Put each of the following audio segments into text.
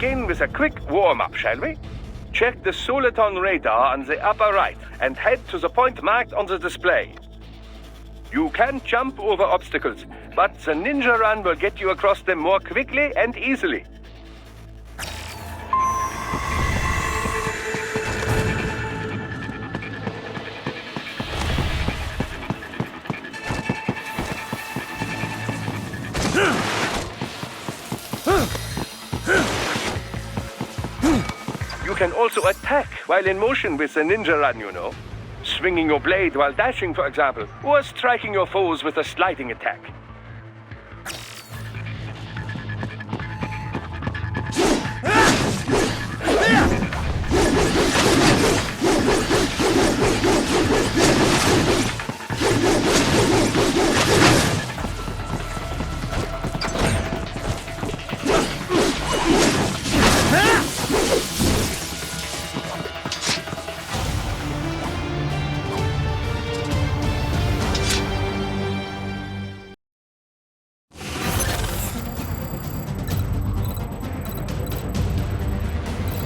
begin with a quick warm-up, shall we? Check the Soliton radar on the upper right and head to the point marked on the display. You can jump over obstacles, but the ninja run will get you across them more quickly and easily. You can also attack while in motion with the ninja run, you know. Swinging your blade while dashing, for example, or striking your foes with a sliding attack.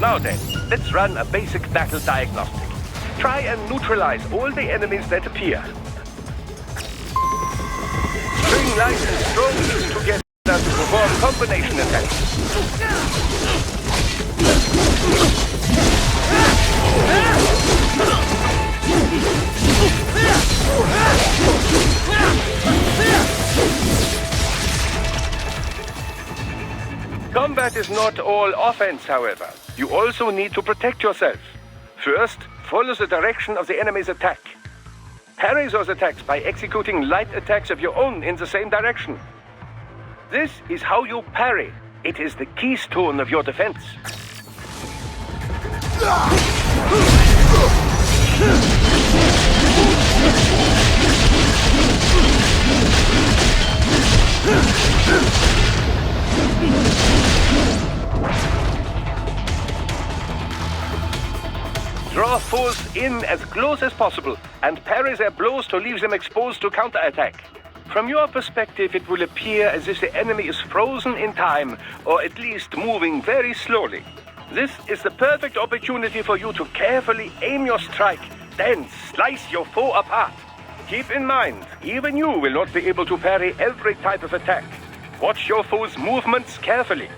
Now then, let's run a basic battle diagnostic. Try and neutralize all the enemies that appear. String light and strong each together to perform combination attacks. Combat is not all offense, however. You also need to protect yourself. First, follow the direction of the enemy's attack. Parry those attacks by executing light attacks of your own in the same direction. This is how you parry. It is the keystone of your defense. Draw foes in as close as possible and parry their blows to leave them exposed to counterattack. From your perspective, it will appear as if the enemy is frozen in time, or at least moving very slowly. This is the perfect opportunity for you to carefully aim your strike, then slice your foe apart. Keep in mind, even you will not be able to parry every type of attack. Watch your foe's movements carefully.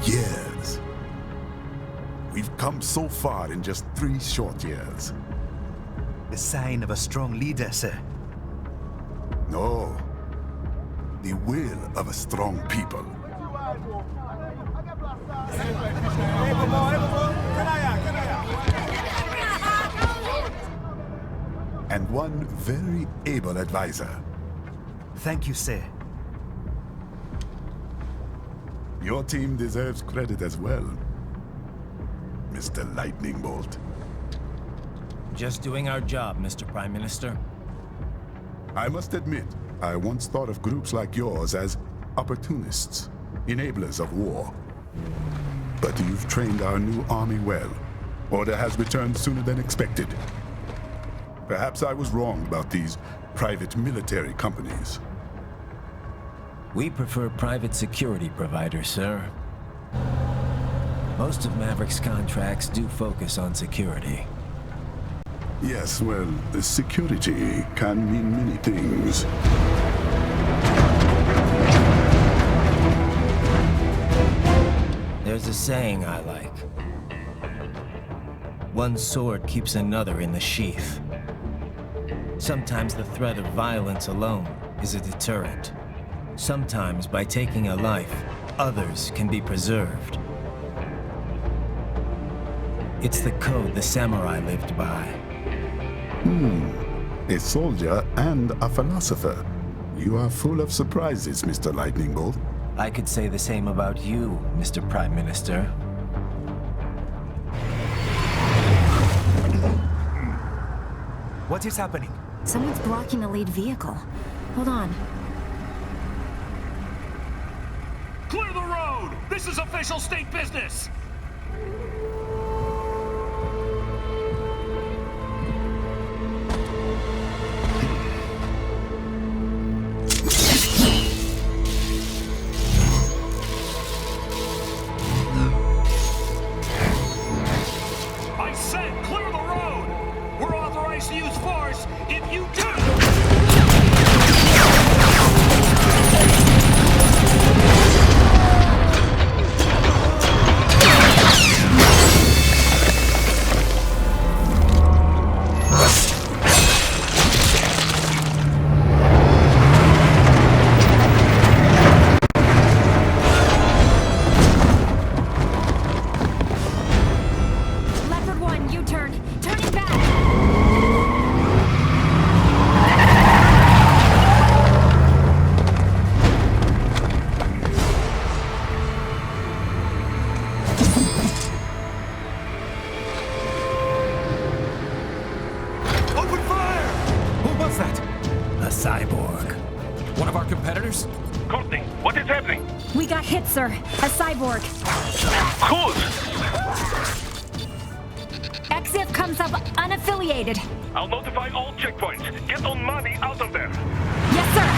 Years. We've come so far in just 3 short years. The sign of a strong leader, sir. No. The will of a strong people. And one very able advisor. Thank you, sir. Your team deserves credit as well, Mr. Lightning Bolt. Just doing our job, Mr. Prime Minister. I must admit, I once thought of groups like yours as opportunists, enablers of war. But you've trained our new army well. Order has returned sooner than expected. Perhaps I was wrong about these private military companies. We prefer private security providers, sir. Most of Maverick's contracts do focus on security. Yes, well, security can mean many things. There's a saying I like. One sword keeps another in the sheath. Sometimes the threat of violence alone is a deterrent. Sometimes, by taking a life, others can be preserved. It's the code the samurai lived by. A soldier and a philosopher. You are full of surprises, Mr. Lightning Bolt. I could say the same about you, Mr. Prime Minister. What is happening? Someone's blocking the lead vehicle. Hold on. Clear the road! This is official state business! I said clear the road! We're authorized to use force if you do! Leopard 1, U-turn. Turning back. Open fire! Who was that? A cyborg. One of our competitors? Courtney, what is happening? We got hit, sir. A cyborg. Cool! EXIF comes up unaffiliated. I'll notify all checkpoints. Get on money out of there. Yes, sir.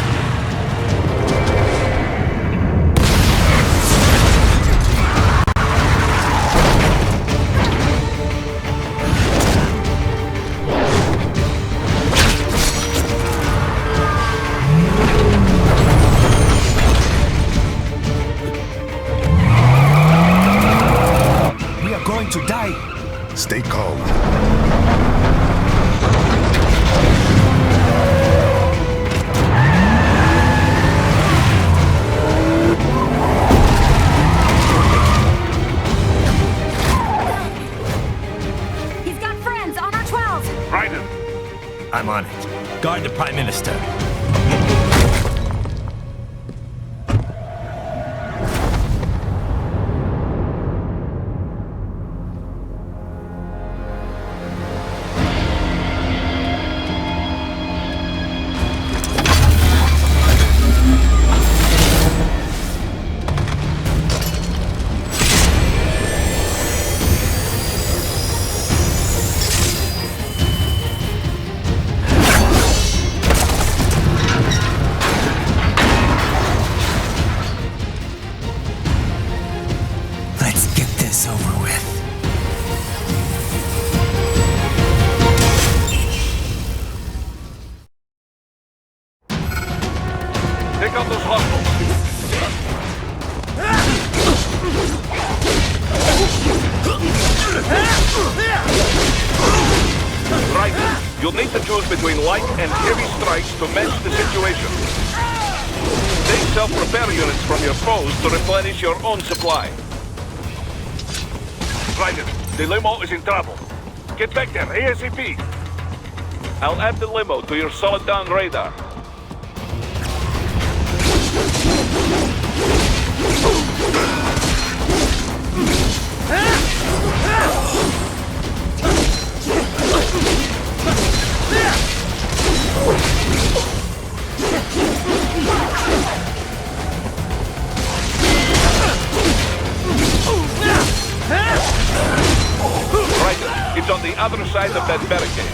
We are going to die. Stay calm. He's got friends on our 12. Raiden, I'm on it. Guard the Prime Minister. Let's get this over with. take out those hostiles. Right, you'll need to choose between light and heavy strikes to match the situation. Take self-repair units from your foes to replenish your own supply. Ryder, the limo is in trouble. Get back there, ASAP. I'll add the limo to your solid down radar. Right, it's on the other side of that barricade.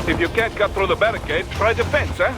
If you can't cut through the barricade, try the fence, eh?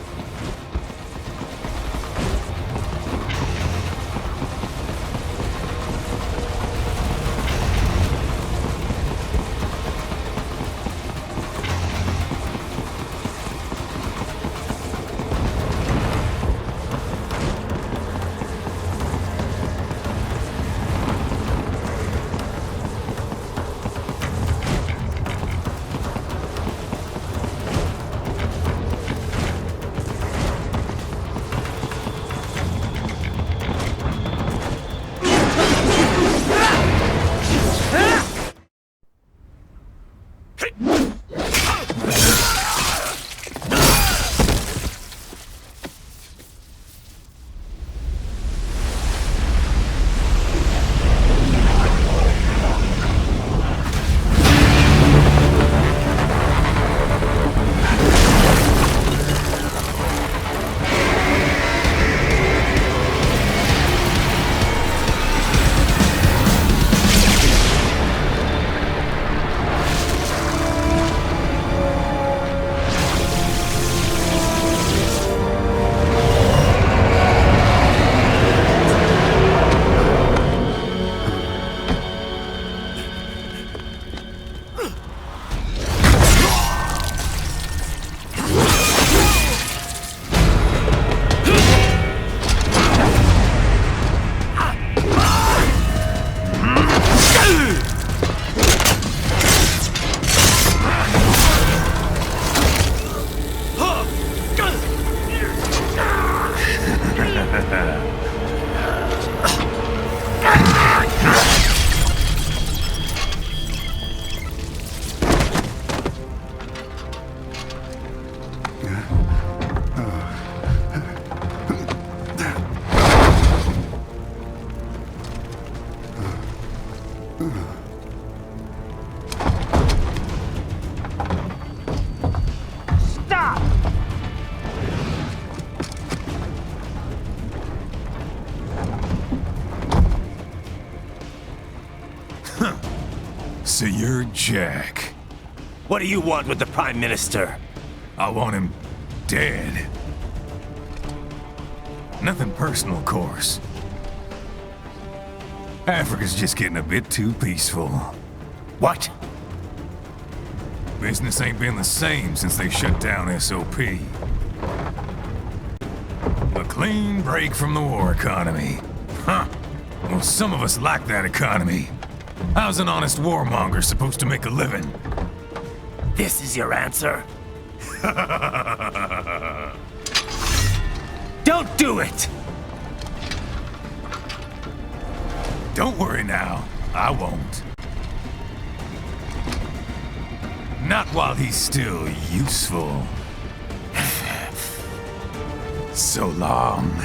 So you're Jack. What do you want with the Prime Minister? I want him dead. Nothing personal, of course. Africa's just getting a bit too peaceful. What? Business ain't been the same since they shut down SOP. A clean break from the war economy. Huh. Well, some of us like that economy. How's an honest warmonger supposed to make a living? This is your answer? Don't do it! Don't worry now. I won't. Not while he's still useful. So long.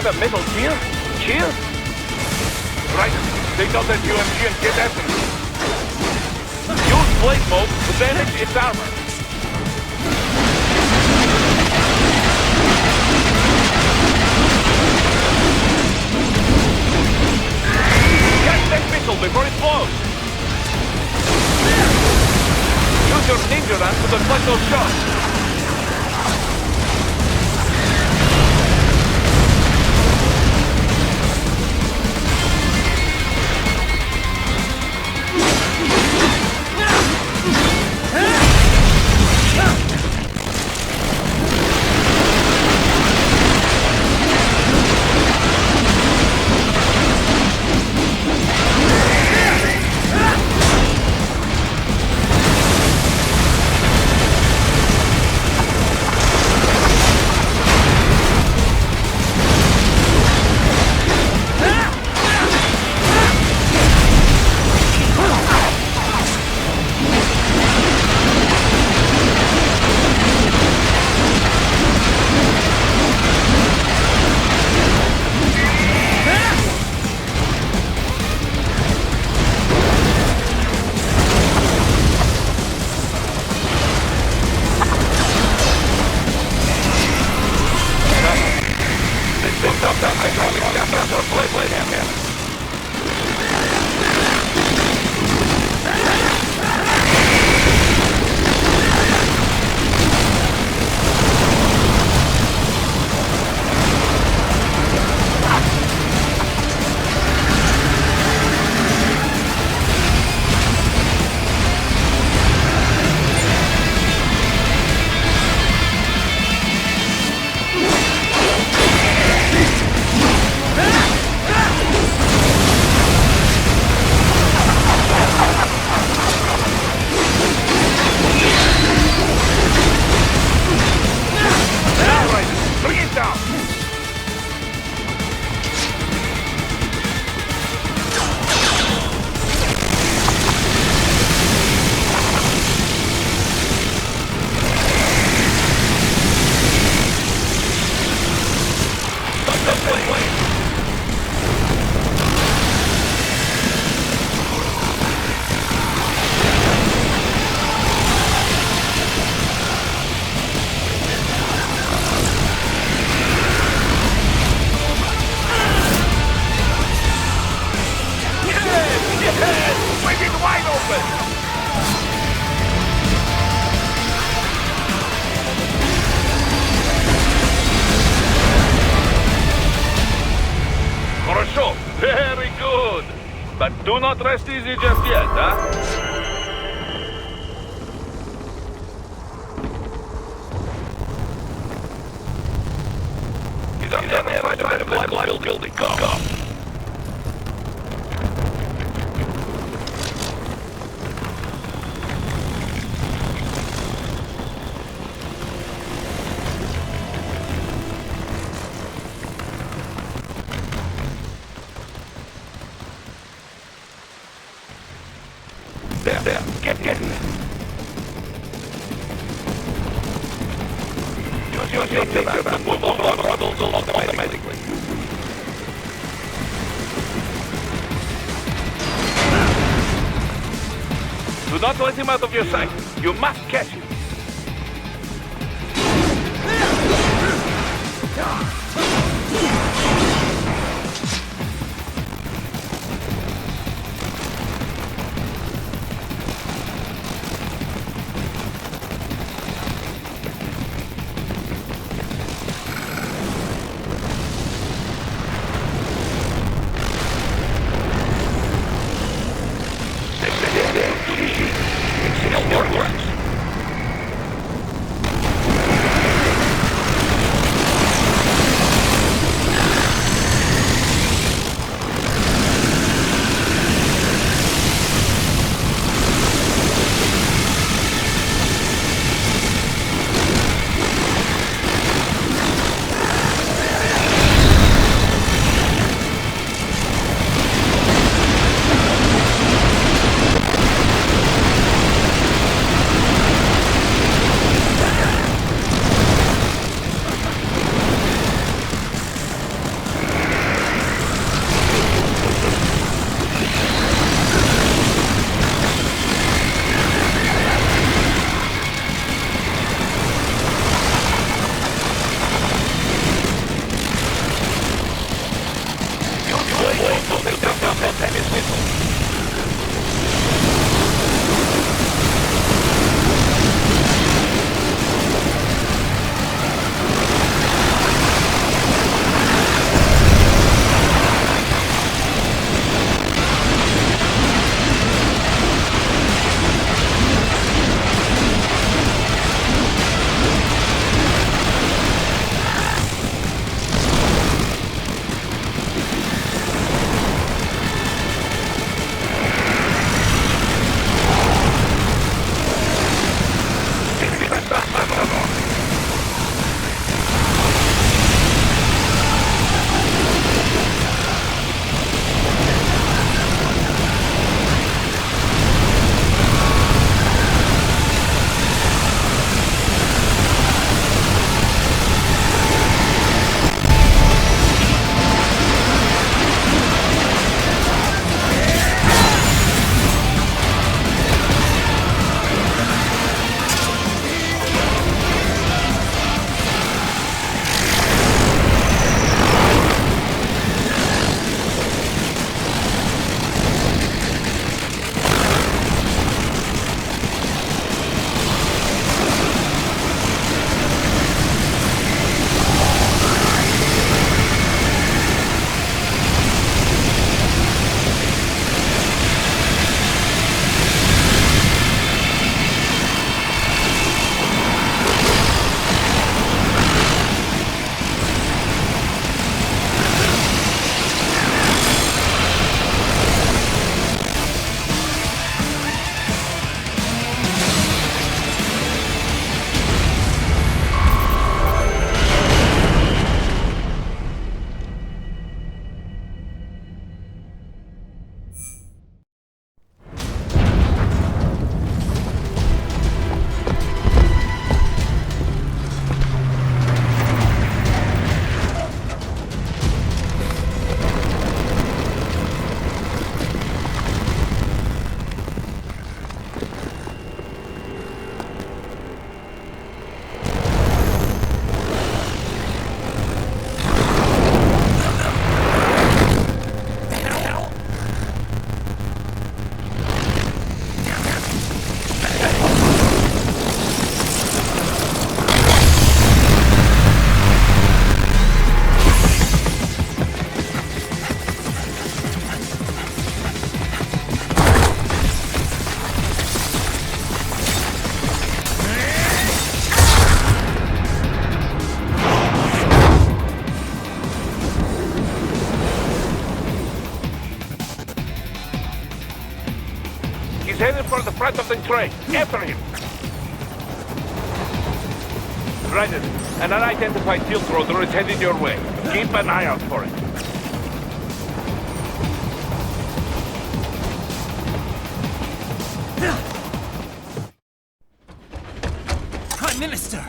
A metal gear? Gear? Right. They know that UMG and get at them. Use blade mode to damage its armor. Catch that missile before it blows. Use your ninja run to deflect those shots. Very good. But do not rest easy just yet, huh? He's identified a medical building. Come. There, get in. Just take that move on rebels automatically. Do not let him out of your sight. You must catch him. He's headed for the front of the train. After him. Raiden, an unidentified field roller is headed your way. Keep an eye out for it. Prime Minister!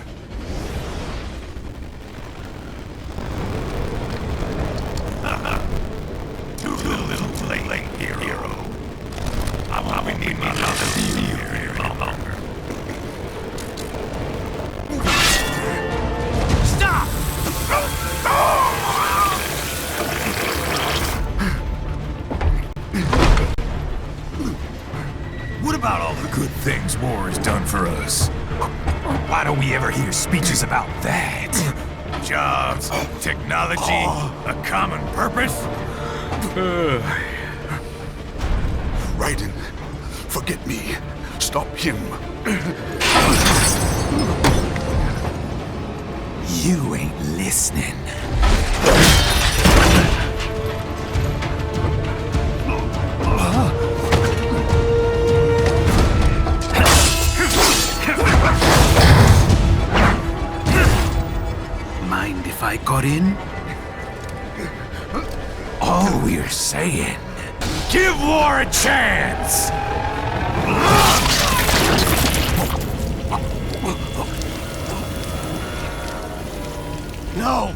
Too little late, hero. We need not to see you here any longer. Stop! What about all the good things war has done for us? Why don't we ever hear speeches about that? Jobs, technology, a common purpose? Raiden, forget me. Stop him. You ain't listening. Mind if I got in? All we're saying... Give war a chance! No!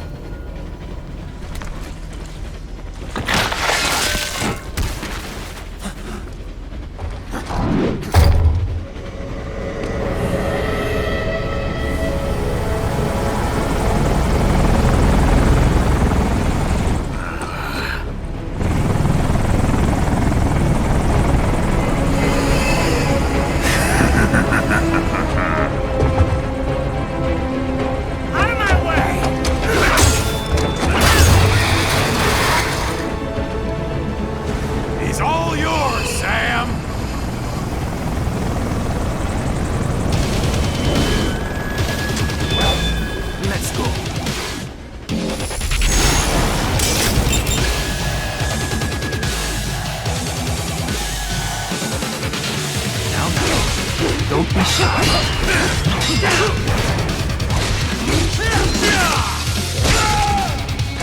Don't be shy.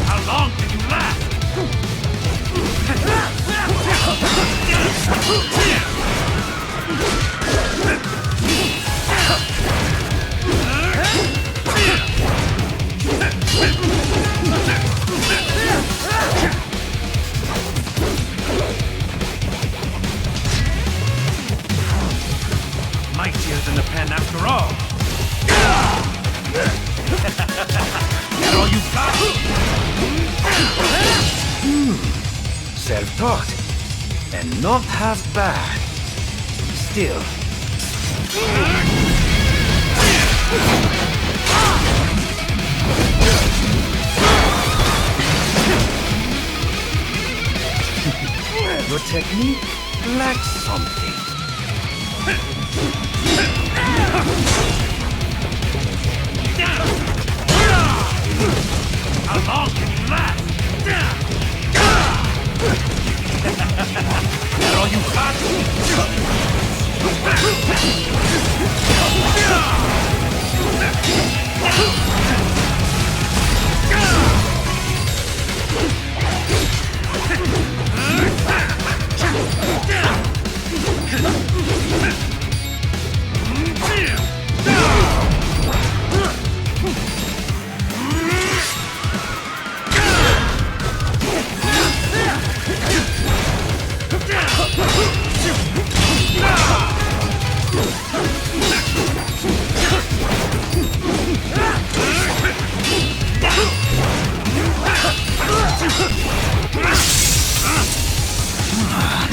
How long can you last? Mightier than the pen after all. That all you got? Self-taught. And not half bad. Still. Your technique lacks something. How long can you last? That all you got?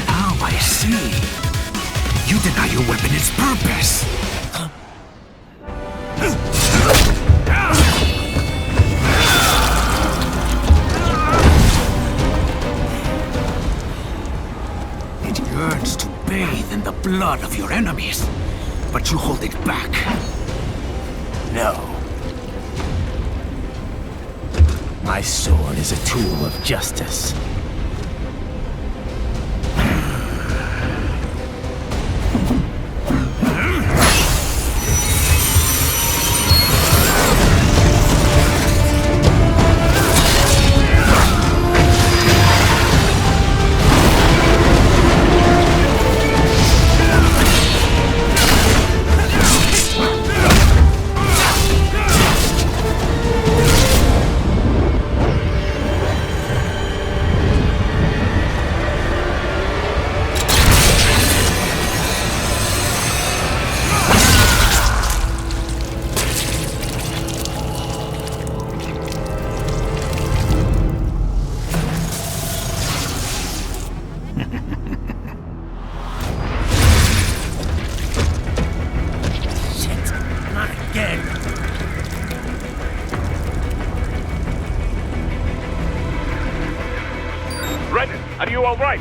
Now I see. You deny your weapon its purpose. It yearns to bathe in the blood of your enemies, but you hold it back. No. My sword is a tool of justice. Renan, are you all right?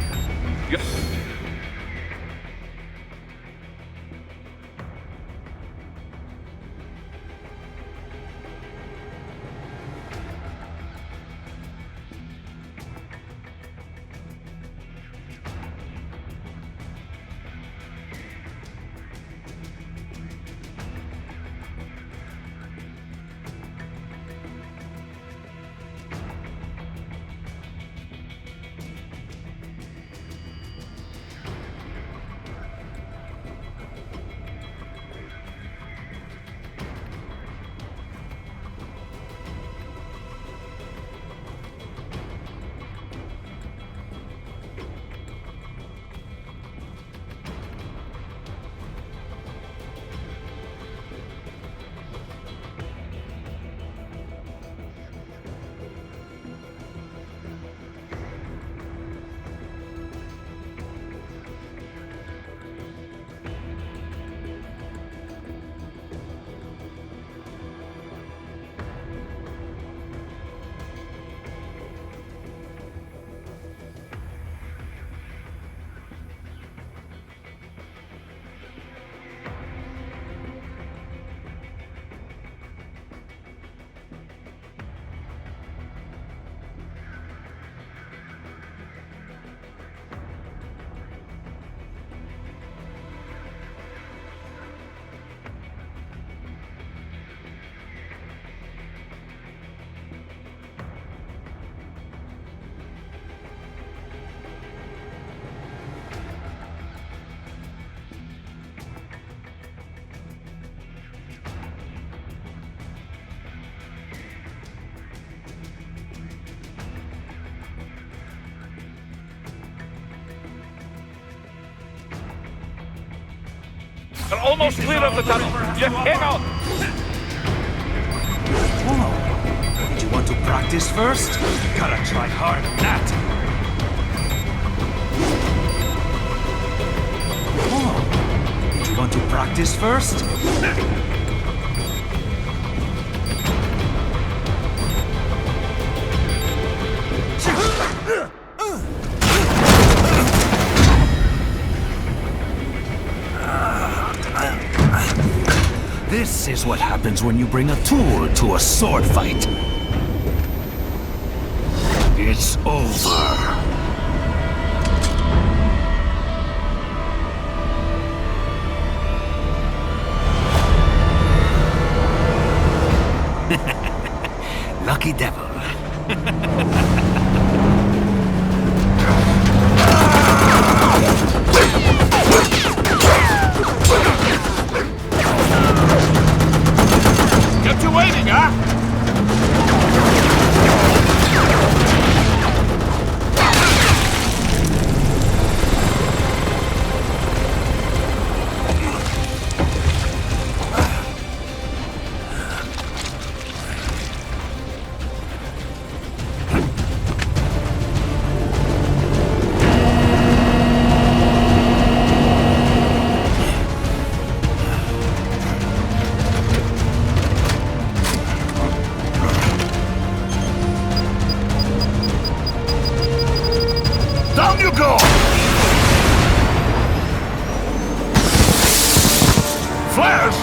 We're almost clear of the tunnel. Just hang on. Whoa. Did you want to practice first? You gotta try hard at that. Whoa. Did you want to practice first? This is what happens when you bring a tool to a sword fight. It's over. Lucky devil. Get you waiting, huh? Down you go! Flares!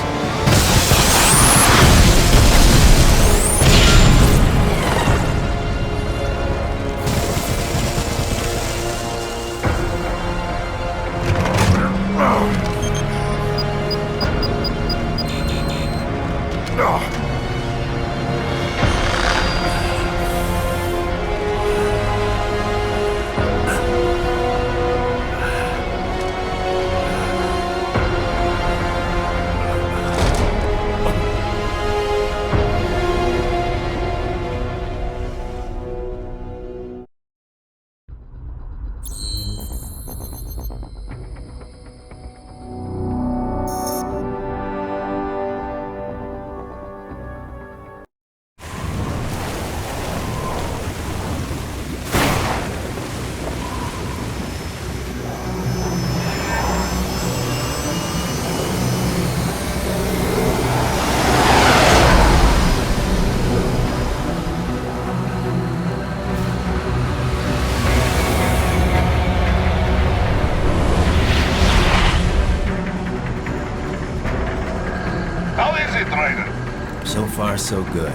far, so good.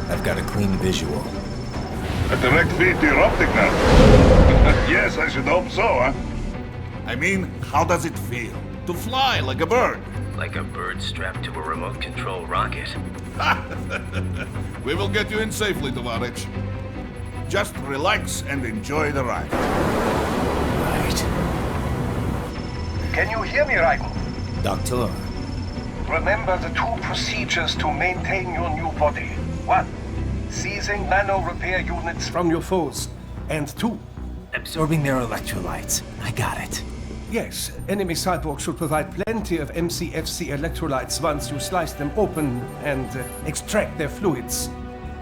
I've got a clean visual. A direct feed to your optic nerve. Yes, I should hope so, huh? I mean, how does it feel? To fly like a bird? Like a bird strapped to a remote control rocket. We will get you in safely, Tovarich. Just relax and enjoy the ride. Right. Can you hear me, Raiko? Doctor. Remember the two procedures to maintain your new body. 1. Seizing nano repair units from your foes. And 2. Absorbing their electrolytes. I got it. Yes, enemy cyborgs should provide plenty of MCFC electrolytes once you slice them open and extract their fluids.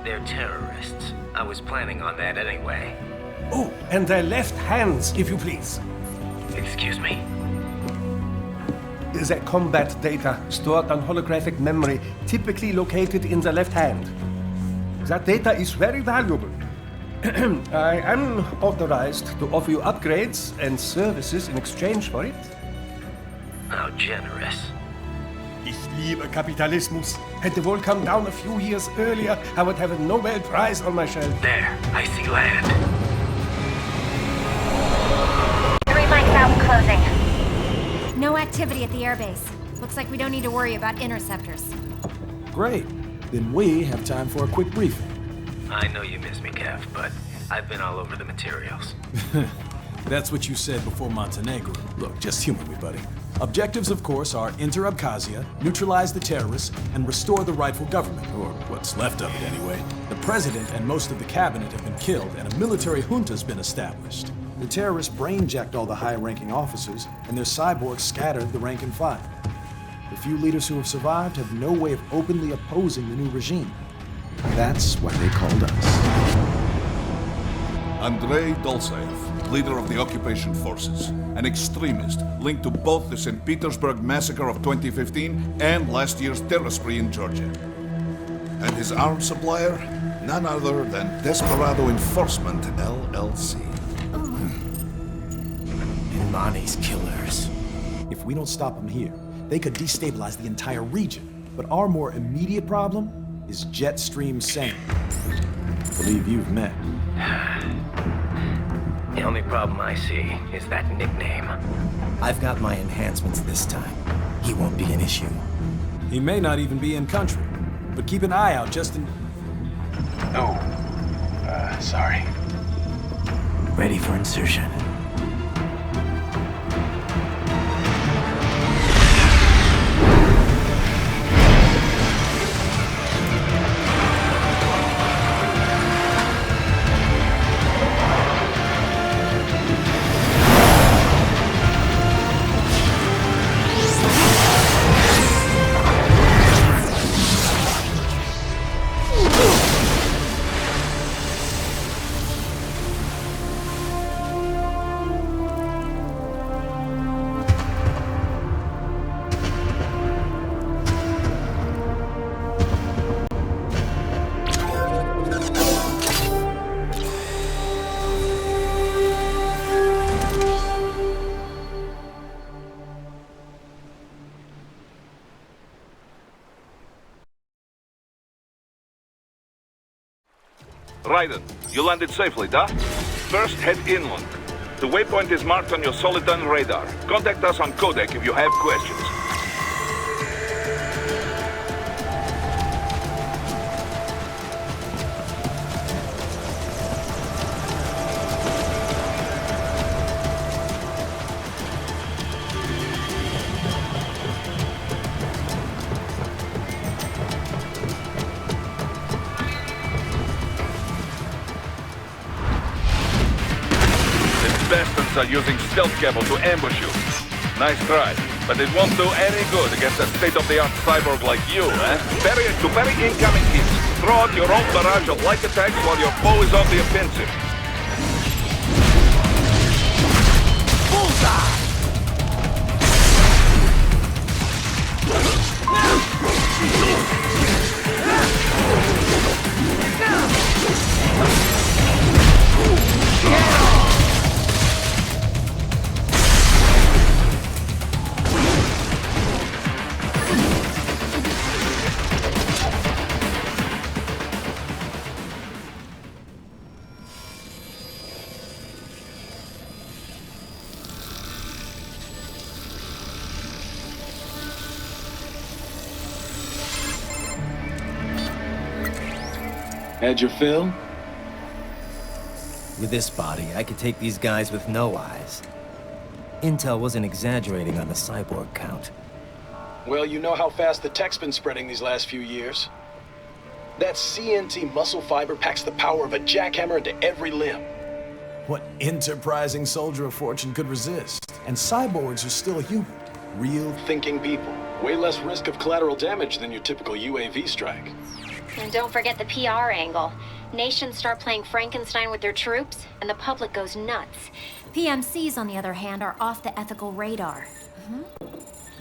They're terrorists. I was planning on that anyway. Oh, and their left hands, if you please. Excuse me? The combat data stored on holographic memory, typically located in the left hand. That data is very valuable. I am authorized to offer you upgrades and services in exchange for it. How generous. Ich liebe Kapitalismus. Had the war come down a few years earlier, I would have a Nobel Prize on my shelf. There, I see land. 3 mics out and closing. No activity at the airbase. Looks like we don't need to worry about interceptors. Great. Then we have time for a quick briefing. I know you miss me, Kev, but I've been all over the materials. That's what you said before Montenegro. Look, just humor me, buddy. Objectives, of course, are enter Abkhazia, neutralize the terrorists, and restore the rightful government, or what's left of it anyway. The president and most of the cabinet have been killed, and a military junta's been established. The terrorists brain-jacked all the high-ranking officers, and their cyborgs scattered the rank and file. The few leaders who have survived have no way of openly opposing the new regime. That's why they called us. Andrei Dolzaev, leader of the occupation forces, an extremist linked to both the St. Petersburg massacre of 2015 and last year's terror spree in Georgia. And his arms supplier, none other than Desperado Enforcement, LLC. Imani's killers. If we don't stop them here, they could destabilize the entire region. But our more immediate problem is Jetstream Sane. I believe you've met. The only problem I see is that nickname. I've got my enhancements this time. He won't be an issue. He may not even be in country, but keep an eye out just in... Oh, sorry. Ready for insertion. Raiden, you landed safely, da? First, head inland. The waypoint is marked on your Soliton radar. Contact us on codec if you have questions. Bastards are using stealth cable to ambush you. Nice try, but it won't do any good against a state-of-the-art cyborg like you, eh? To parry incoming hits, throw out your own barrage of light attacks while your foe is on the offensive. Bullseye! Had your fill? With this body, I could take these guys with no eyes. Intel wasn't exaggerating on the cyborg count. Well, you know how fast the tech's been spreading these last few years. That CNT muscle fiber packs the power of a jackhammer into every limb. What enterprising soldier of fortune could resist? And cyborgs are still human. Real thinking people. Way less risk of collateral damage than your typical UAV strike. And don't forget the PR angle. Nations start playing Frankenstein with their troops, and the public goes nuts. PMCs, on the other hand, are off the ethical radar.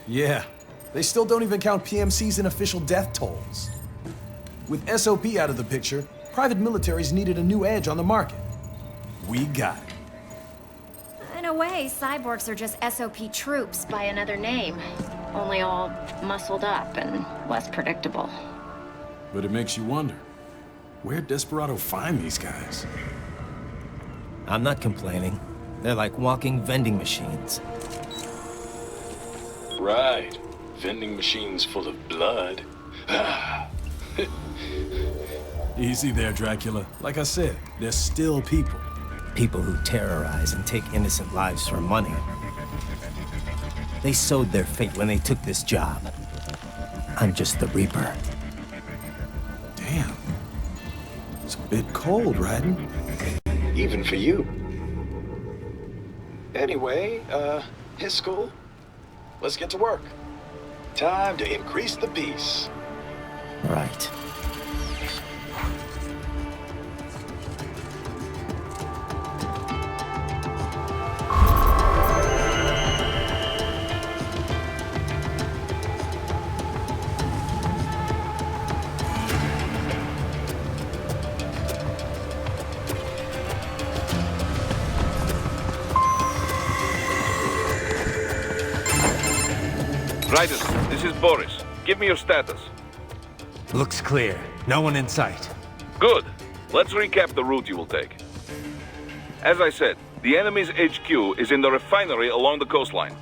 Yeah, they still don't even count PMCs in official death tolls. With SOP out of the picture, private militaries needed a new edge on the market. We got it. In a way, cyborgs are just SOP troops by another name. Only all muscled up and less predictable. But it makes you wonder, where'd Desperado find these guys? I'm not complaining. They're like walking vending machines. Right. Vending machines full of blood. Easy there, Dracula. Like I said, they're still people. People who terrorize and take innocent lives for money. They sowed their fate when they took this job. I'm just the Reaper. Damn. It's a bit cold, Raiden. Even for you. Anyway, his school. Let's get to work. Time to increase the peace. Right. Raiden, this is Boris. Give me your status. Looks clear. No one in sight. Good. Let's recap the route you will take. As I said, the enemy's HQ is in the refinery along the coastline.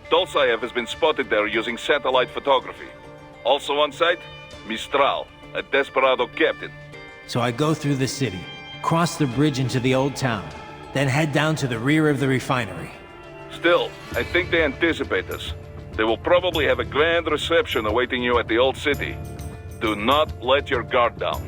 Dolzaev has been spotted there using satellite photography. Also on site, Mistral, a Desperado captain. So I go through the city, cross the bridge into the old town, then head down to the rear of the refinery. Still, I think they anticipate us. They will probably have a grand reception awaiting you at the old city. Do not let your guard down.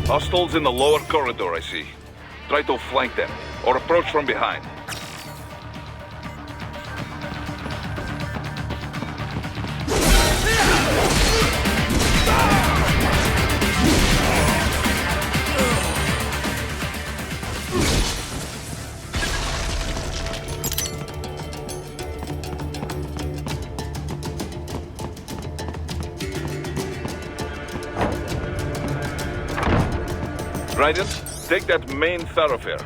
Hostiles in the lower corridor, I see. Try to flank them, or approach from behind. Raiden, take that main thoroughfare.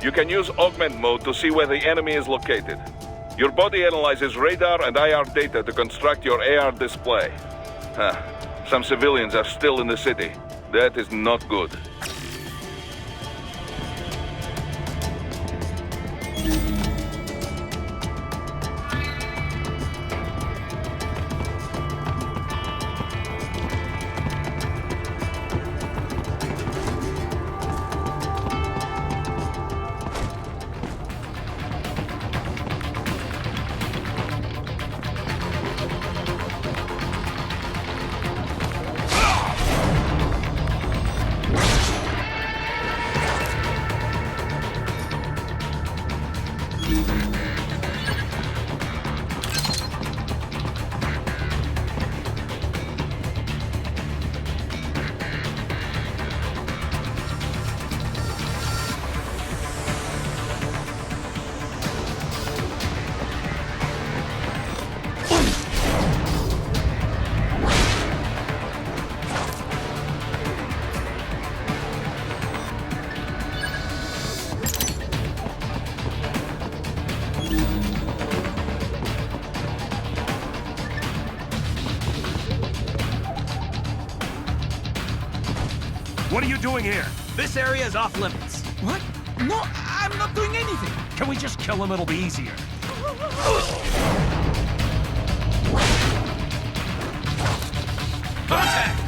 You can use augment mode to see where the enemy is located. Your body analyzes radar and IR data to construct your AR display. Some civilians are still in the city. That is not good. What are you doing here? This area is off limits. What? No, I'm not doing anything. Can we just kill him? It'll be easier. Contact!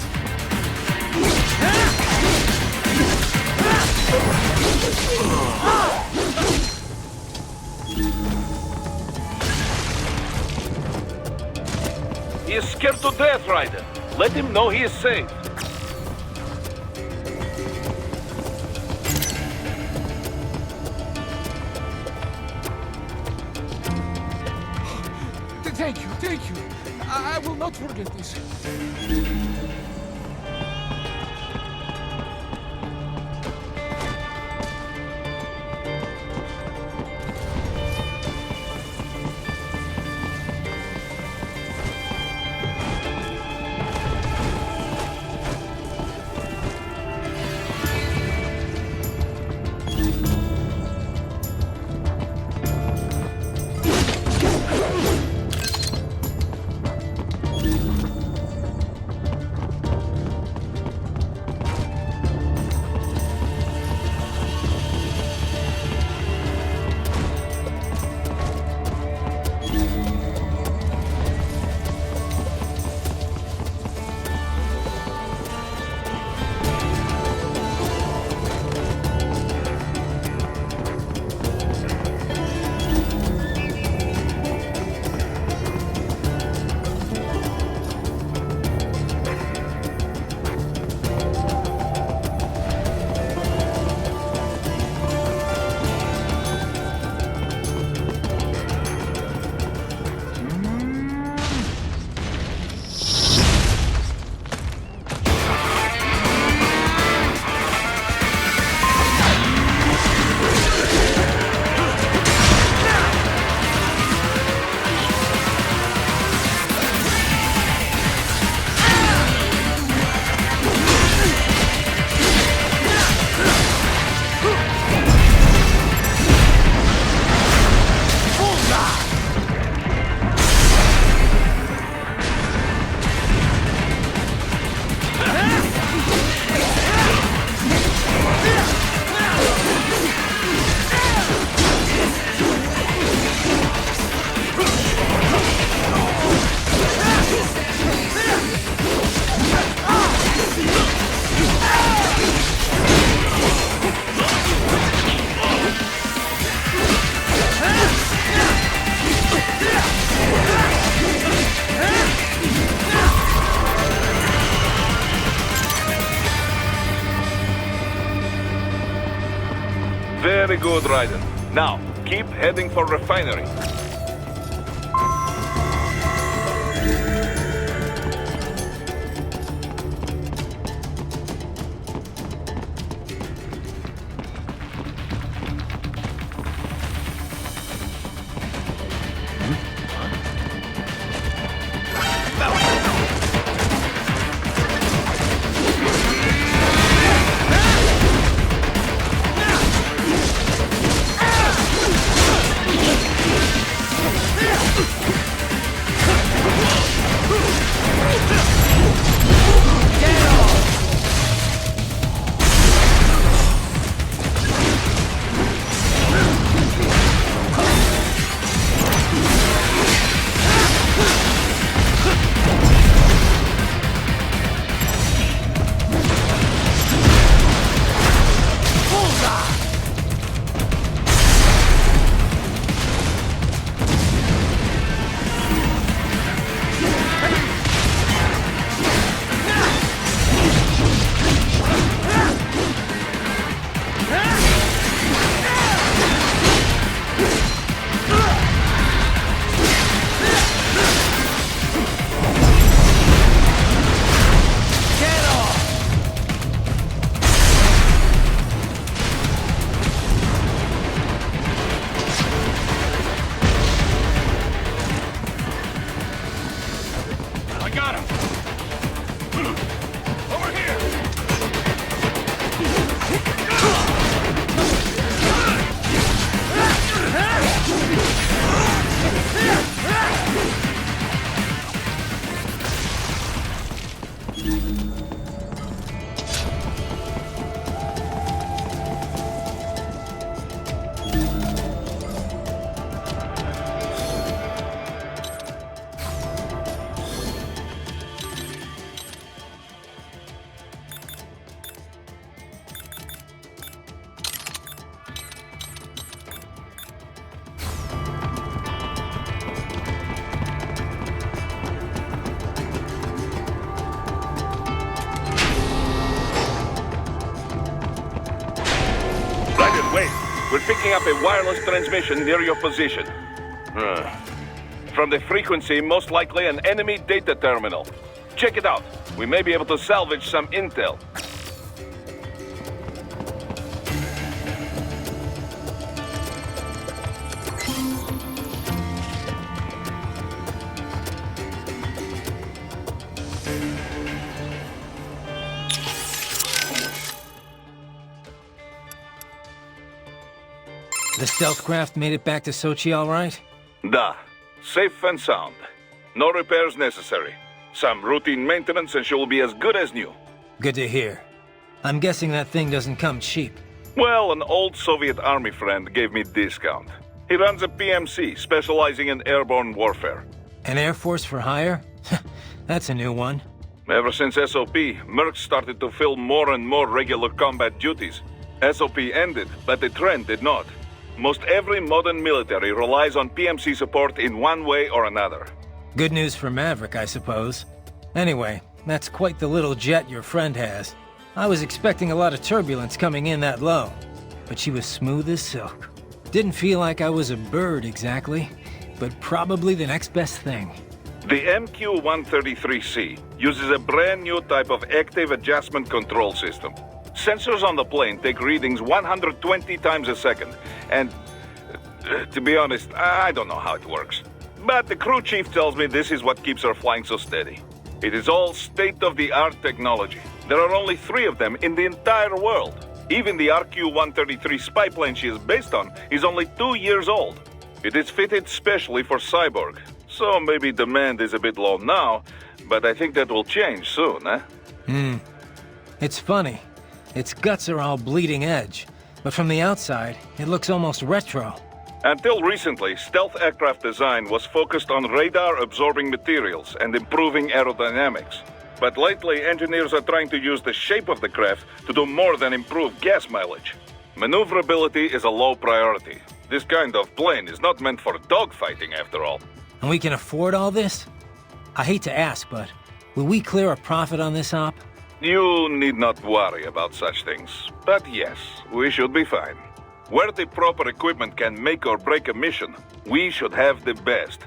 He is scared to death, Ryder. Let him know he is safe. Thank you. I will not forget this. Very good, Ryder. Now, keep heading for refinery. Wait, we're picking up a wireless transmission near your position. From the frequency, most likely an enemy data terminal. Check it out. We may be able to salvage some intel. The stealth craft made it back to Sochi all right? Da. Safe and sound. No repairs necessary. Some routine maintenance and she will be as good as new. Good to hear. I'm guessing that thing doesn't come cheap. Well, an old Soviet army friend gave me discount. He runs a PMC specializing in airborne warfare. An Air Force for hire? That's a new one. Ever since SOP, Mercs started to fill more and more regular combat duties. SOP ended, but the trend did not. Most every modern military relies on PMC support in one way or another. Good news for Maverick, I suppose. Anyway, that's quite the little jet your friend has. I was expecting a lot of turbulence coming in that low, but she was smooth as silk. Didn't feel like I was a bird exactly, but probably the next best thing. The MQ-133C uses a brand new type of active adjustment control system. Sensors on the plane take readings 120 times a second, and to be honest, I don't know how it works. But the crew chief tells me this is what keeps her flying so steady. It is all state-of-the-art technology. There are only 3 of them in the entire world. Even the RQ-133 spy plane she is based on is only 2 years old. It is fitted specially for Cyborg, so maybe demand is a bit low now, but I think that will change soon, eh? It's funny. Its guts are all bleeding edge, but from the outside, it looks almost retro. Until recently, stealth aircraft design was focused on radar-absorbing materials and improving aerodynamics. But lately, engineers are trying to use the shape of the craft to do more than improve gas mileage. Maneuverability is a low priority. This kind of plane is not meant for dogfighting, after all. And we can afford all this? I hate to ask, but will we clear a profit on this op? You need not worry about such things. But yes, we should be fine. Where the proper equipment can make or break a mission, we should have the best.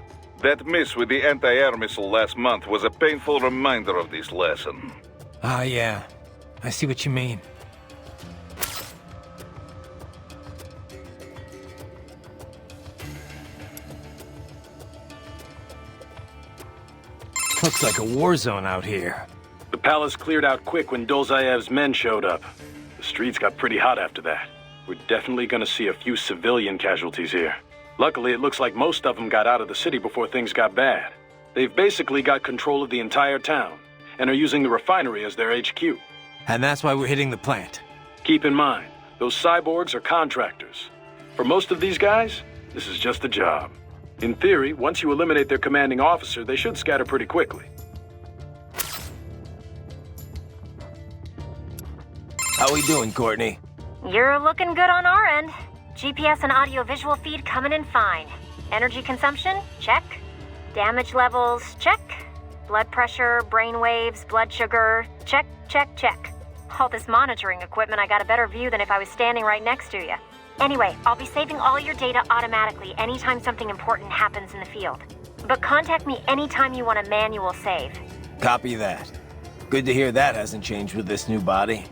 That miss with the anti-air missile last month was a painful reminder of this lesson. Ah, yeah. I see what you mean. Looks like a war zone out here. The palace cleared out quick when Dolzaev's men showed up. The streets got pretty hot after that. We're definitely gonna see a few civilian casualties here. Luckily, it looks like most of them got out of the city before things got bad. They've basically got control of the entire town, and are using the refinery as their HQ. And that's why we're hitting the plant. Keep in mind, those cyborgs are contractors. For most of these guys, this is just a job. In theory, once you eliminate their commanding officer, they should scatter pretty quickly. How we doing, Courtney? You're looking good on our end. GPS and audio-visual feed coming in fine. Energy consumption? Check. Damage levels? Check. Blood pressure, brain waves, blood sugar? Check, check, check. All this monitoring equipment, I got a better view than if I was standing right next to you. Anyway, I'll be saving all your data automatically anytime something important happens in the field. But contact me anytime you want a manual save. Copy that. Good to hear that hasn't changed with this new body.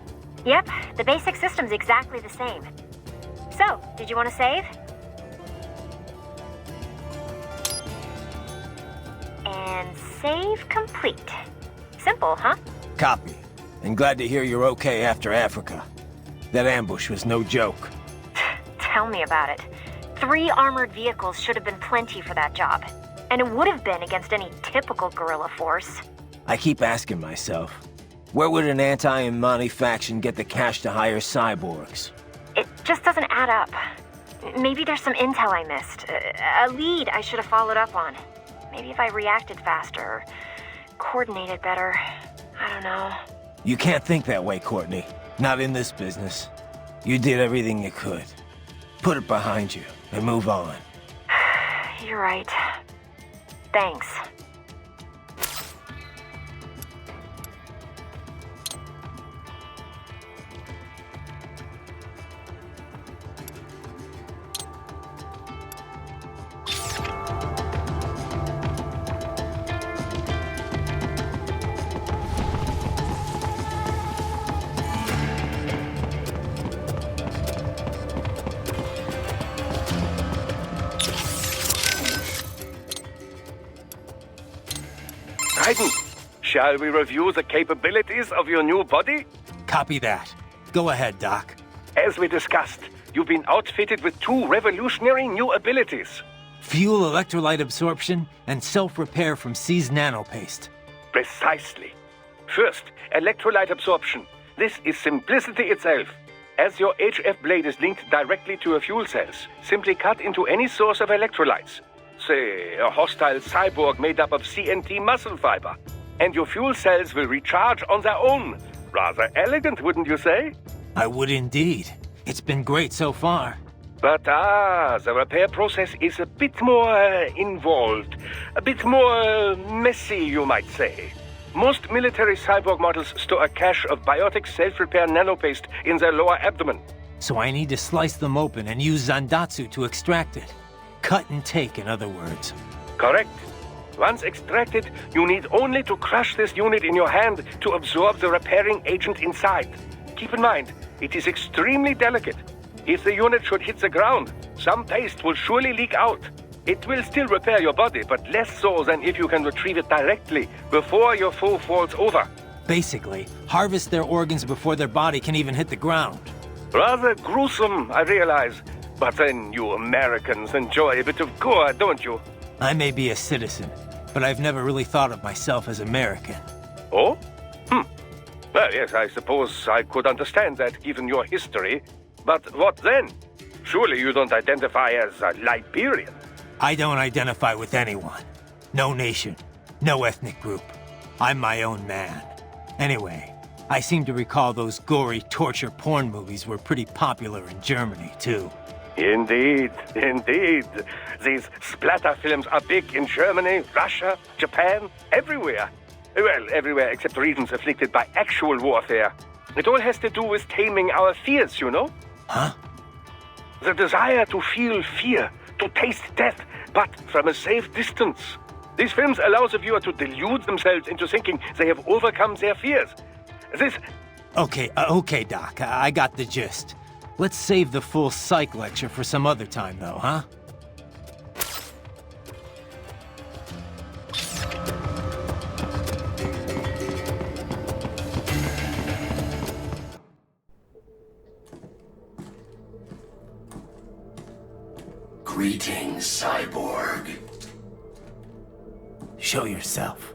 Yep, the basic system's exactly the same. So, did you want to save? And save complete. Simple, huh? Copy. And glad to hear you're okay after Africa. That ambush was no joke. Tell me about it. 3 armored vehicles should have been plenty for that job. And it would have been against any typical guerrilla force. I keep asking myself, where would an anti-Imani faction get the cash to hire cyborgs? It just doesn't add up. Maybe there's some intel I missed. A lead I should have followed up on. Maybe if I reacted faster, coordinated better. I don't know. You can't think that way, Courtney. Not in this business. You did everything you could. Put it behind you and move on. You're right. Thanks. Raiden, shall we review the capabilities of your new body? Copy that. Go ahead, Doc. As we discussed, you've been outfitted with two revolutionary new abilities. Fuel electrolyte absorption and self-repair from C's nanopaste. Precisely. First, electrolyte absorption. This is simplicity itself. As your HF blade is linked directly to your fuel cells, simply cut into any source of electrolytes. Say, a hostile cyborg made up of CNT muscle fiber. And your fuel cells will recharge on their own. Rather elegant, wouldn't you say? I would indeed. It's been great so far. But the repair process is a bit more involved. A bit more messy, you might say. Most military cyborg models store a cache of biotic self-repair nanopaste in their lower abdomen. So I need to slice them open and use Zandatsu to extract it. Cut and take, in other words. Correct. Once extracted, you need only to crush this unit in your hand to absorb the repairing agent inside. Keep in mind, it is extremely delicate. If the unit should hit the ground, some paste will surely leak out. It will still repair your body, but less so than if you can retrieve it directly before your foe falls over. Basically, harvest their organs before their body can even hit the ground. Rather gruesome, I realize. But then you Americans enjoy a bit of gore, don't you? I may be a citizen, but I've never really thought of myself as American. Oh? Well, yes, I suppose I could understand that given your history. But what then? Surely you don't identify as a Liberian. I don't identify with anyone. No nation, no ethnic group. I'm my own man. Anyway, I seem to recall those gory torture porn movies were pretty popular in Germany, too. Indeed, indeed. These splatter films are big in Germany, Russia, Japan, everywhere. Well, everywhere except regions afflicted by actual warfare. It all has to do with taming our fears, you know? Huh? The desire to feel fear, to taste death, but from a safe distance. These films allow the viewer to delude themselves into thinking they have overcome their fears. This... Okay, Doc, I got the gist. Let's save the full psych lecture for some other time, though, huh? Greetings, cyborg. Show yourself.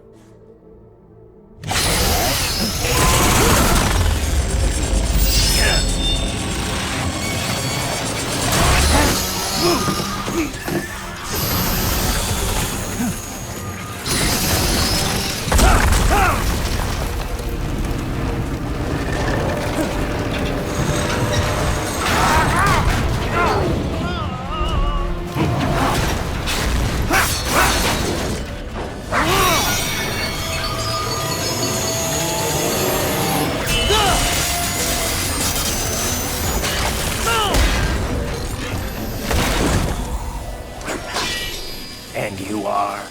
And you are?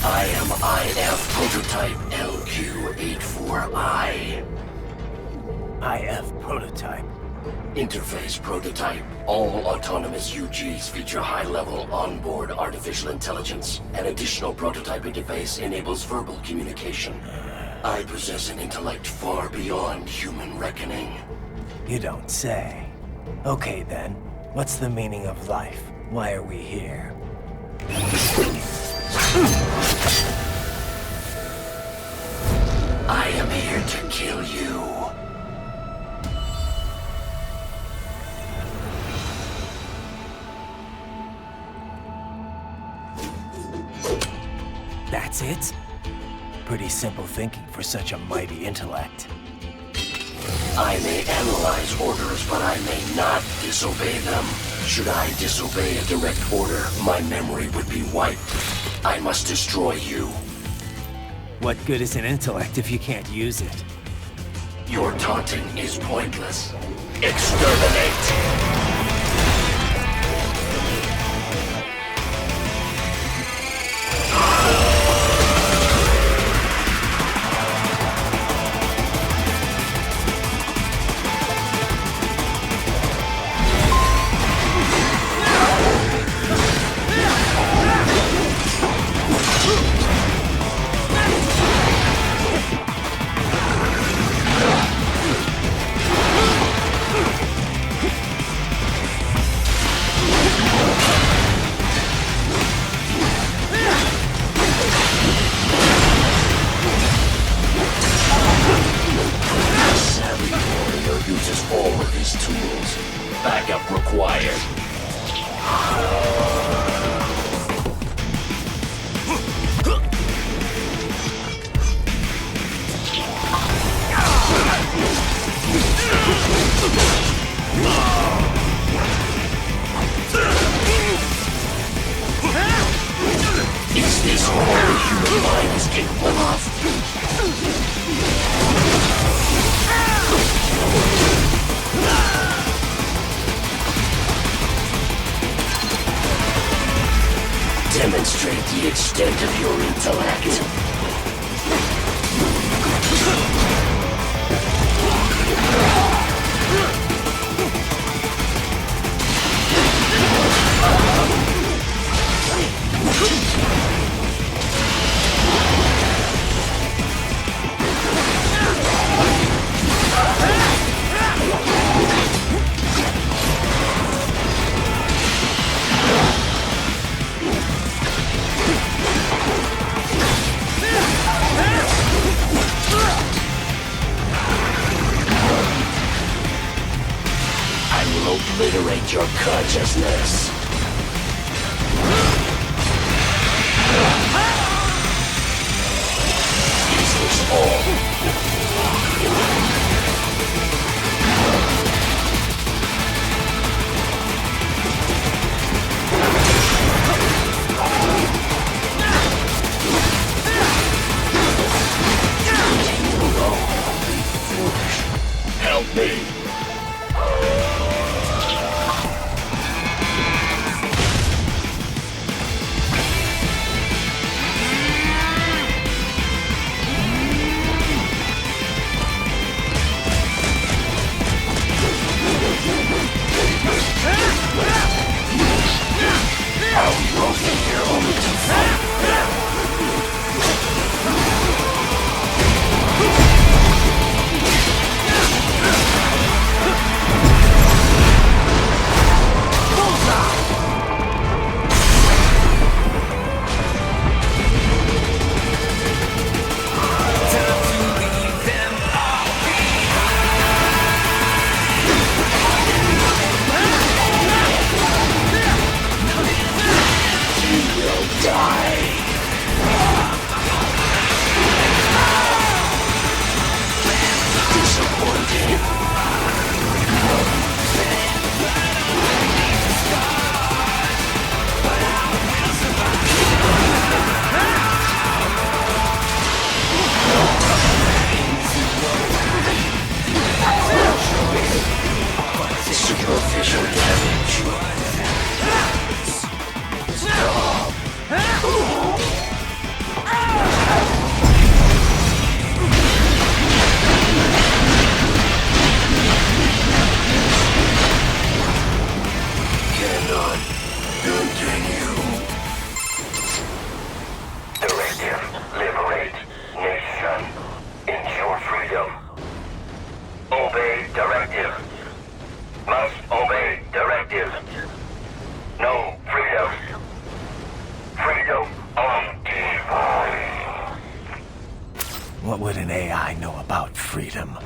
I am IF Prototype LQ84I. IF Prototype. Interface Prototype. All autonomous UGs feature high-level onboard artificial intelligence. An additional prototype interface enables verbal communication. I possess an intellect far beyond human reckoning. You don't say. Okay then, what's the meaning of life? Why are we here? I am here to kill you. That's it? Pretty simple thinking for such a mighty intellect. I may analyze orders, but I may not disobey them. Should I disobey a direct order, my memory would be wiped. I must destroy you. What good is an intellect if you can't use it? Your taunting is pointless. Exterminate! tools. Backup required. Is this all the human mind is capable of? Demonstrate the extent of your intellect. Obliterate your consciousness. Is this all? Help me. Superficial damage. Cannot continue. Directive, liberate nation. Ensure freedom. Obey directive. Must obey directive. No freedom. Freedom on divine. What would an AI know about freedom?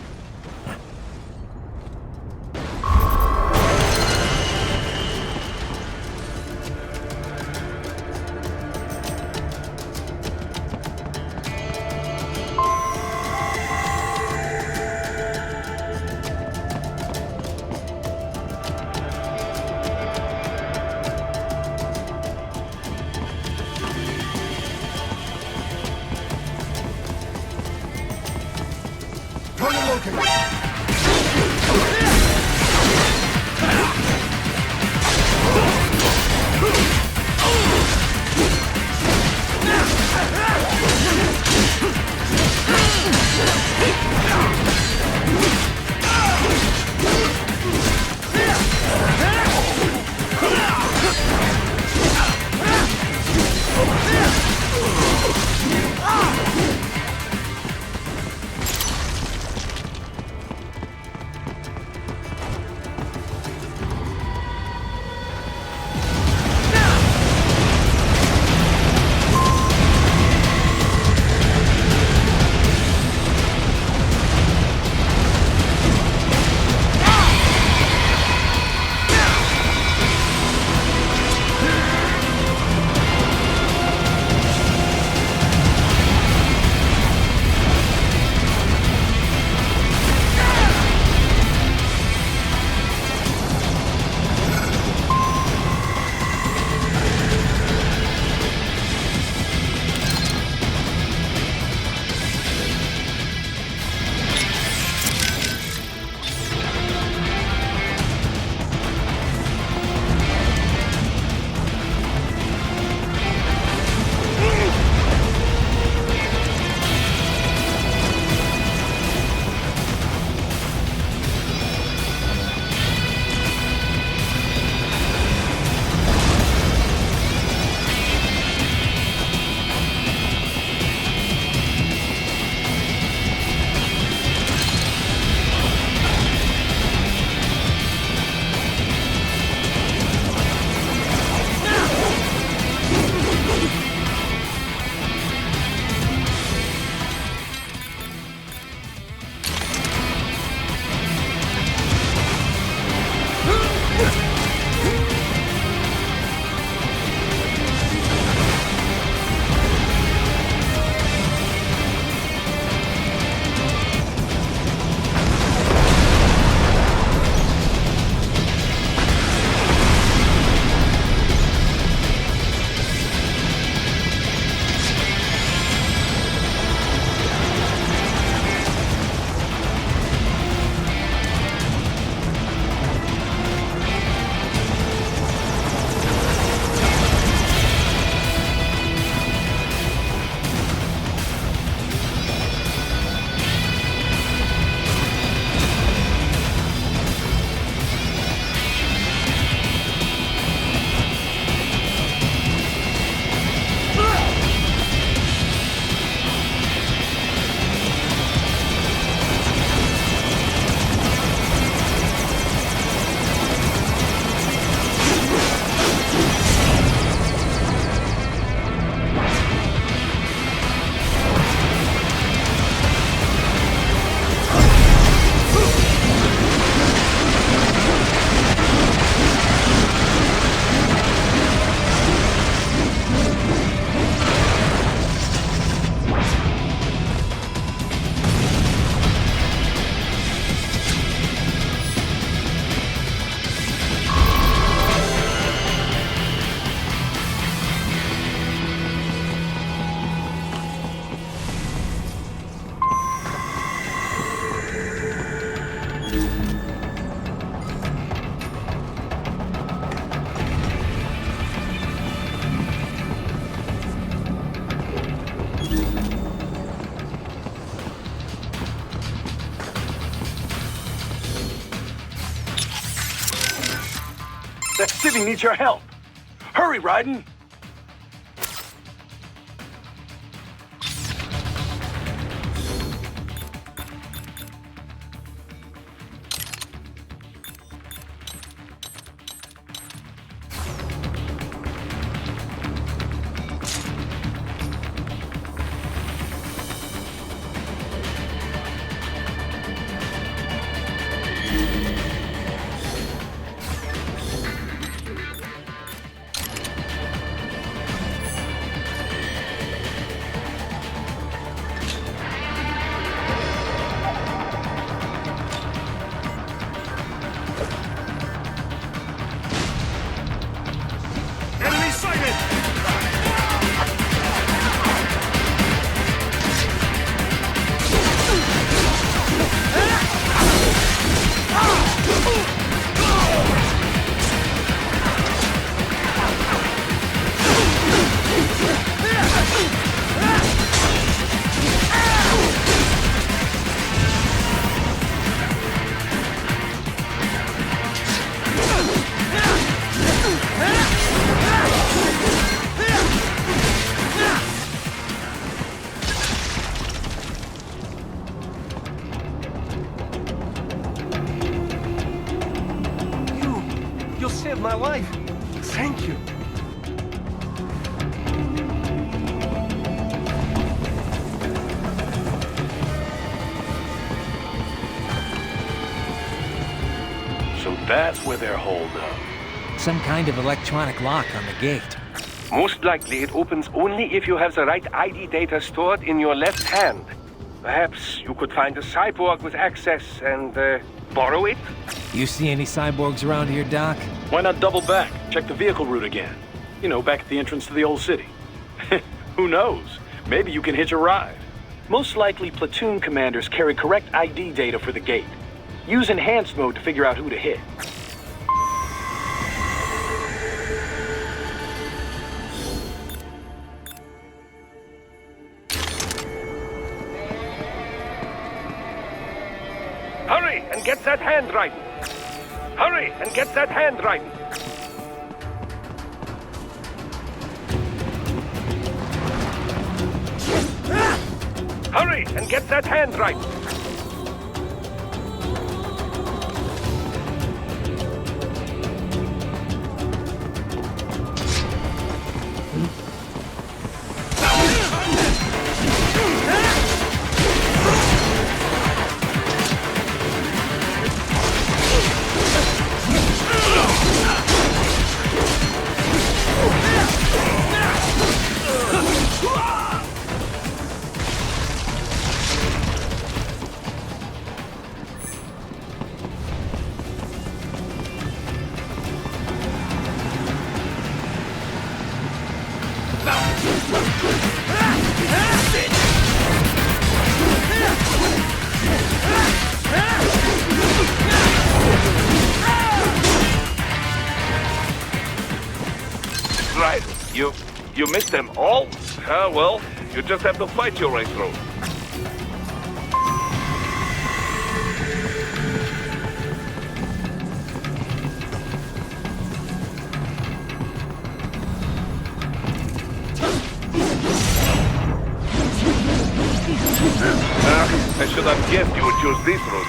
That civvy needs your help. Hurry, Raiden! You saved my life. Thank you. So that's where they're holed up. Some kind of electronic lock on the gate. Most likely it opens only if you have the right ID data stored in your left hand. Perhaps you could find a cyborg with access and borrow it? You see any cyborgs around here, Doc? Why not double back? Check the vehicle route again. You know, back at the entrance to the old city. Who knows? Maybe you can hitch a ride. Most likely, platoon commanders carry correct ID data for the gate. Use enhanced mode to figure out who to hit. Hurry and get that hand right. Hurry and get that hand right. Hurry and get that hand right. Right. You missed them all? Well, you just have to fight your way through. I should have guessed you would choose this route.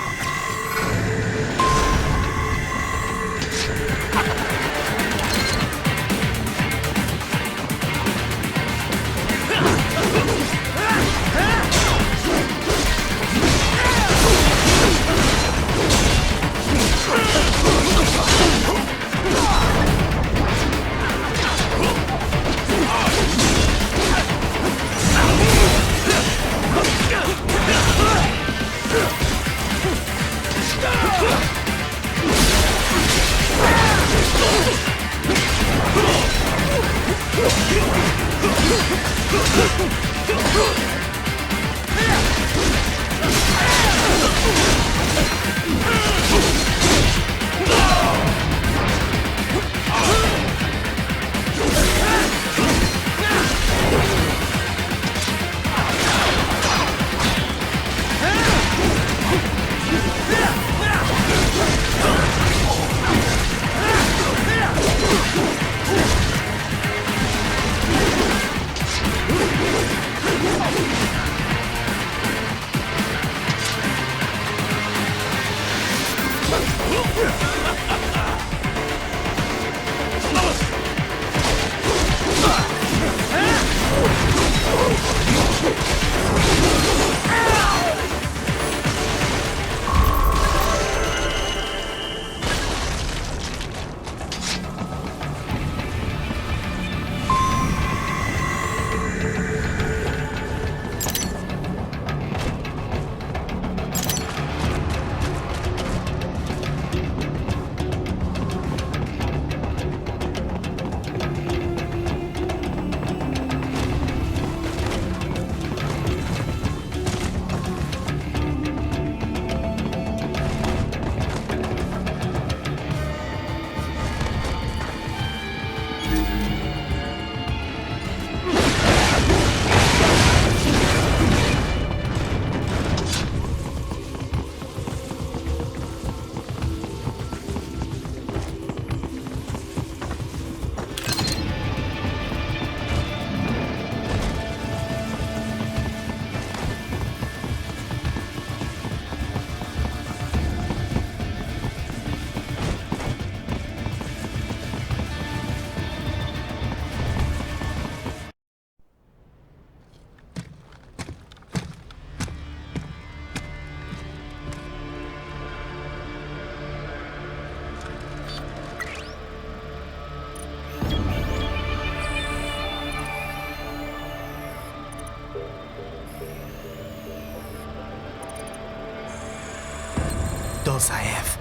Dolzaev.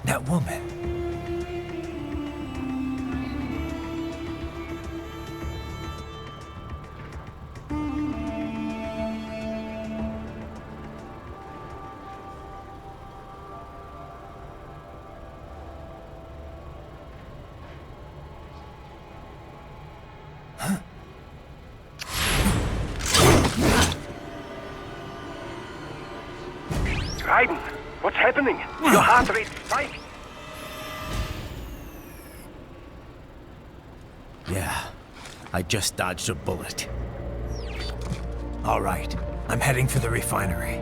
That woman. Raiden, what's happening? Your heart rate spiked. Yeah, I just dodged a bullet. All right, I'm heading for the refinery.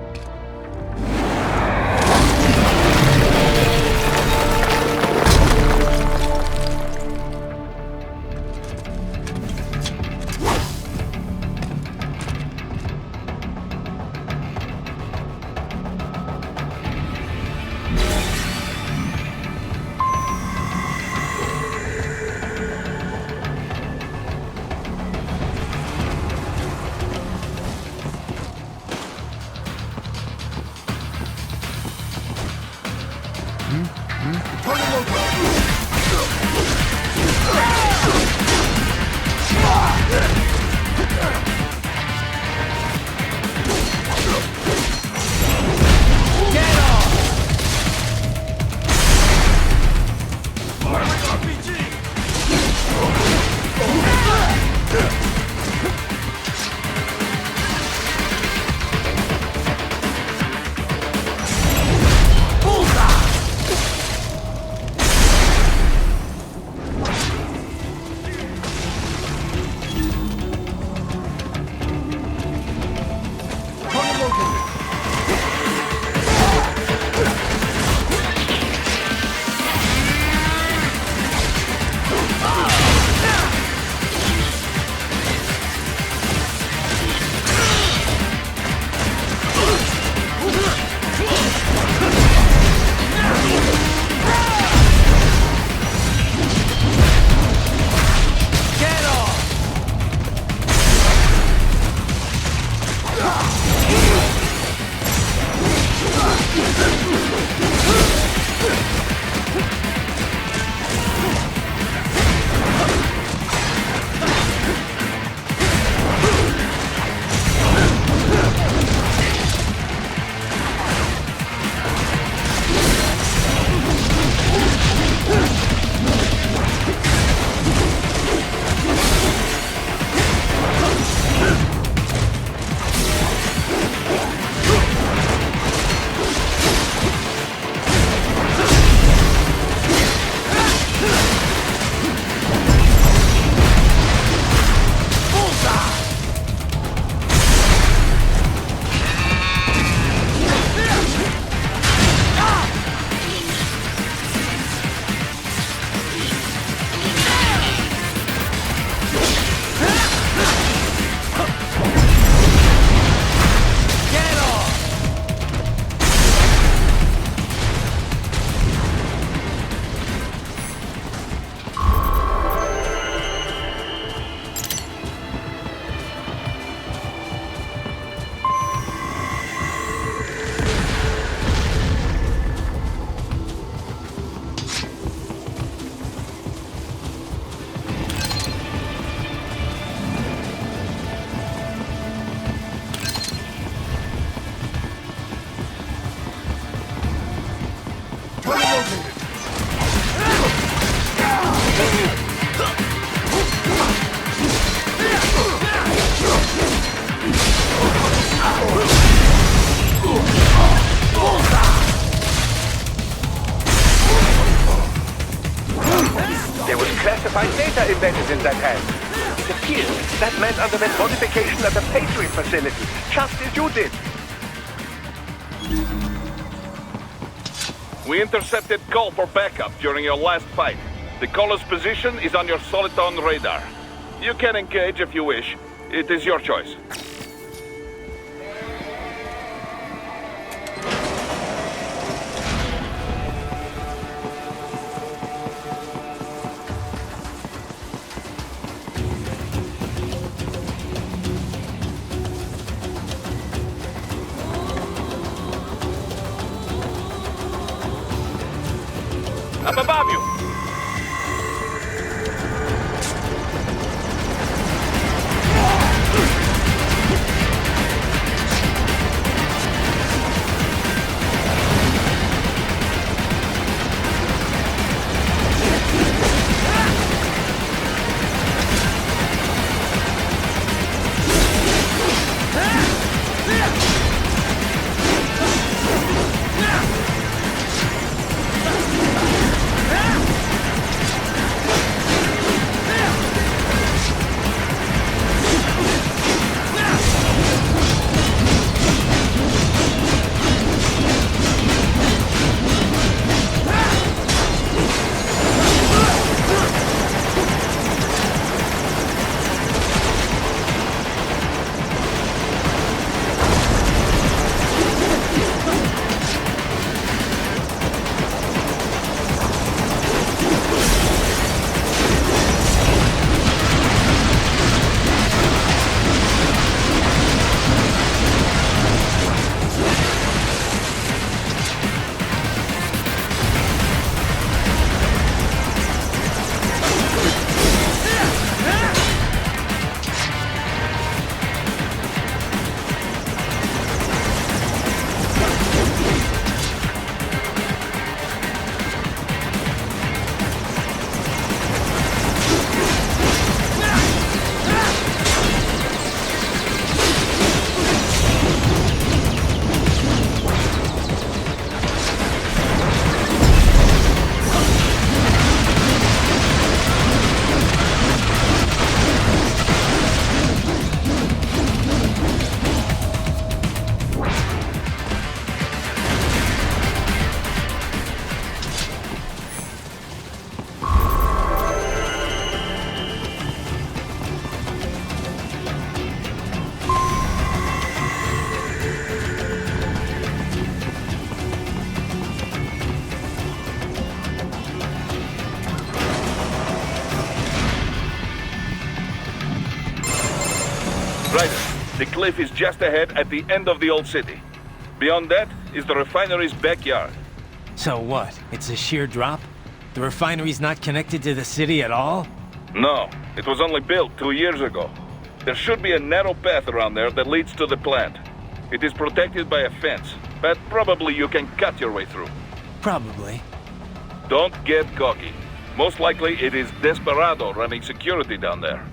classified data embedded in that hand. It appears that man underwent modification at the Patriot facility, just as you did. We intercepted call for backup during your last fight. The caller's position is on your Soliton radar. You can engage if you wish. It is your choice. Up above you! Right. The cliff is just ahead at the end of the old city. Beyond that is the refinery's backyard. So what? It's a sheer drop? The refinery's not connected to the city at all? No, it was only built 2 years ago. There should be a narrow path around there that leads to the plant. It is protected by a fence, but probably you can cut your way through. Probably. Don't get cocky. Most likely it is Desperado running security down there.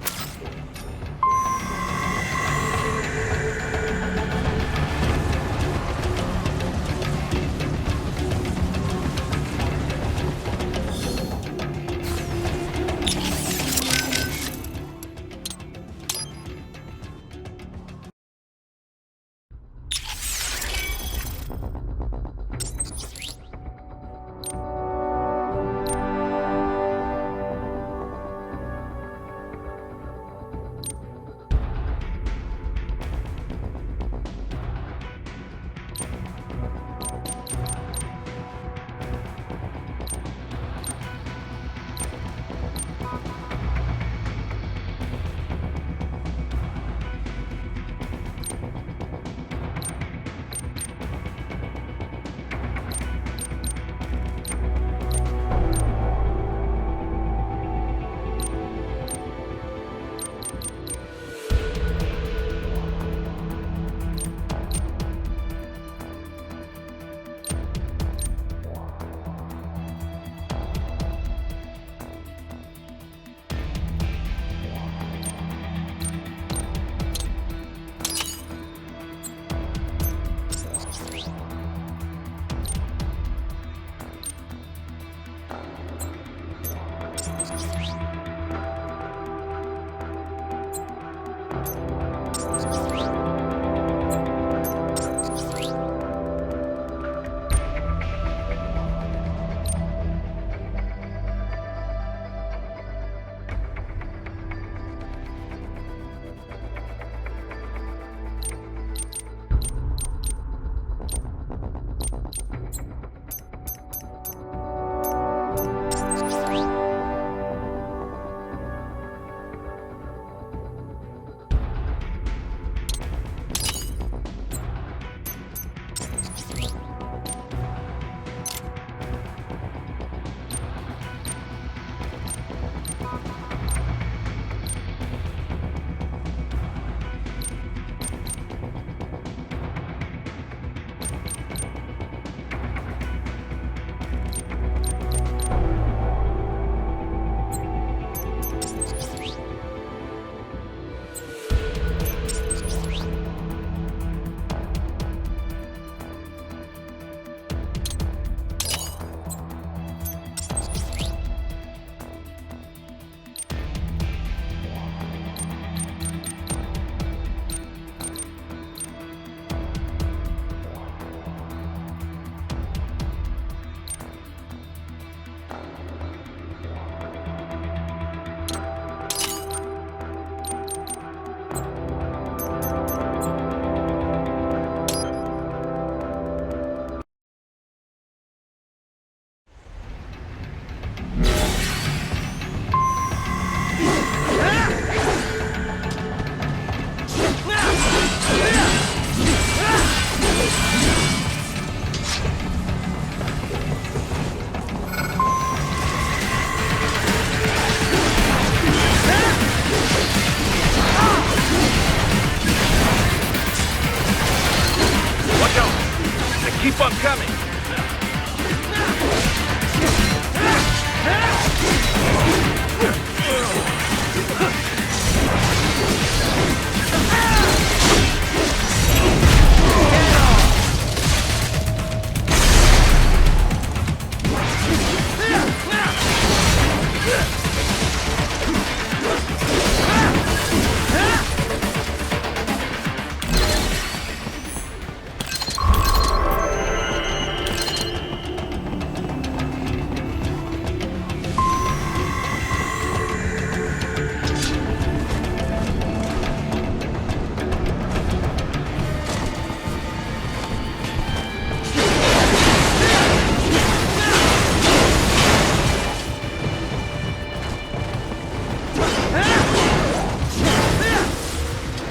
one coming!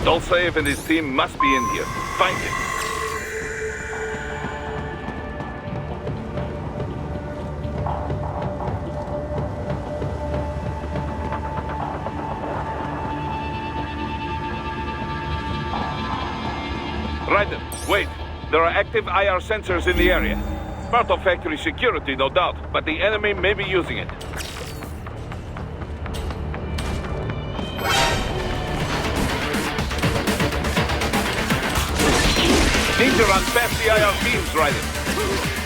Dolzaev and his team must be in here. Find him. Raiden, wait. There are active IR sensors in the area. Part of factory security, no doubt, but the enemy may be using it. Need to run past the IR teams, Raiden.